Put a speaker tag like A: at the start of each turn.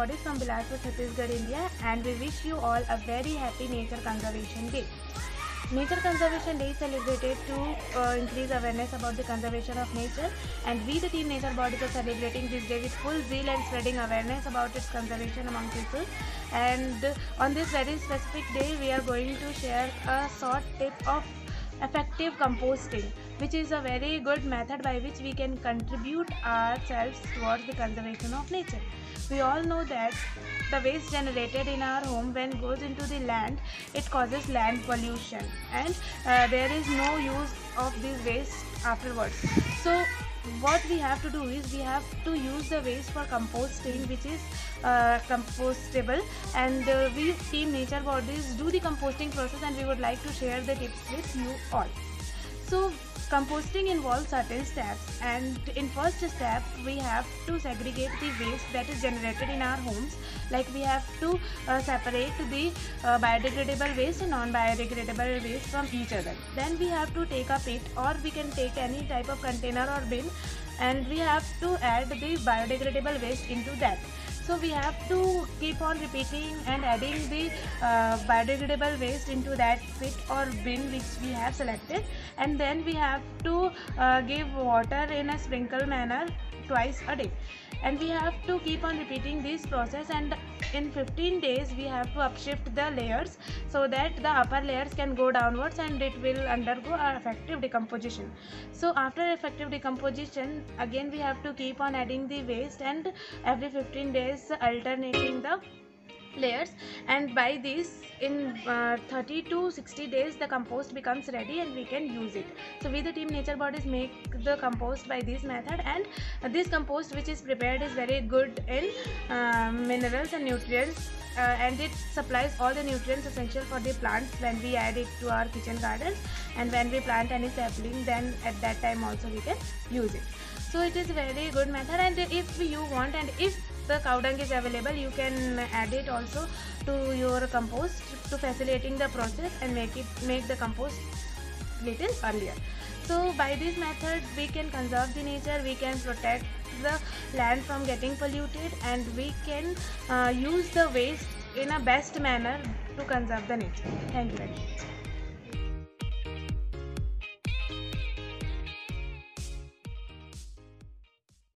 A: Bodies from Bilaspur, Chhattisgarh, India, and we wish you all a very happy Nature Conservation Day. Nature Conservation Day is celebrated to increase awareness about the conservation of nature, and we the Team Nature Bodies are celebrating this day with full zeal and spreading awareness about its conservation among people. And on this very specific day, we are going to share a short tip of effective composting, which is a very good method by which we can contribute ourselves towards the conservation of nature. We all know that the waste generated in our home, when goes into the land, it causes land pollution, and there is no use of this waste afterwards. So what we have to do is we have to use the waste for composting, which is compostable, and we Team Nature Bodies do the composting process, and we would like to share the tips with you all. So composting involves certain steps, and in first step we have to segregate the waste that is generated in our homes. Like we have to separate the biodegradable waste and non-biodegradable waste from each other. Then we have to take a pit, or we can take any type of container or bin, and we have to add the biodegradable waste into that. So we have to keep on repeating and adding the biodegradable waste into that pit or bin which we have selected, and then we have to give water in a sprinkle manner twice a day, and we have to keep on repeating this process. And in 15 days we have to upshift the layers so that the upper layers can go downwards and it will undergo effective decomposition. So after effective decomposition, again we have to keep on adding the waste, and every 15 days alternating the layers, and by this in 30 to 60 days the compost becomes ready and we can use it. So we the Team Nature Bodies make the compost by this method, and this compost which is prepared is very good in minerals and nutrients, and it supplies all the nutrients essential for the plants when we add it to our kitchen gardens, and when we plant any sapling, then at that time also we can use it. So it is a very good method, and if you want, and if the cow dung is available, you can add it also to your compost to facilitating the process and make the compost little earlier. So by this method we can conserve the nature, we can protect the land from getting polluted, and we can use the waste in a best manner to conserve the nature. Thank you very much.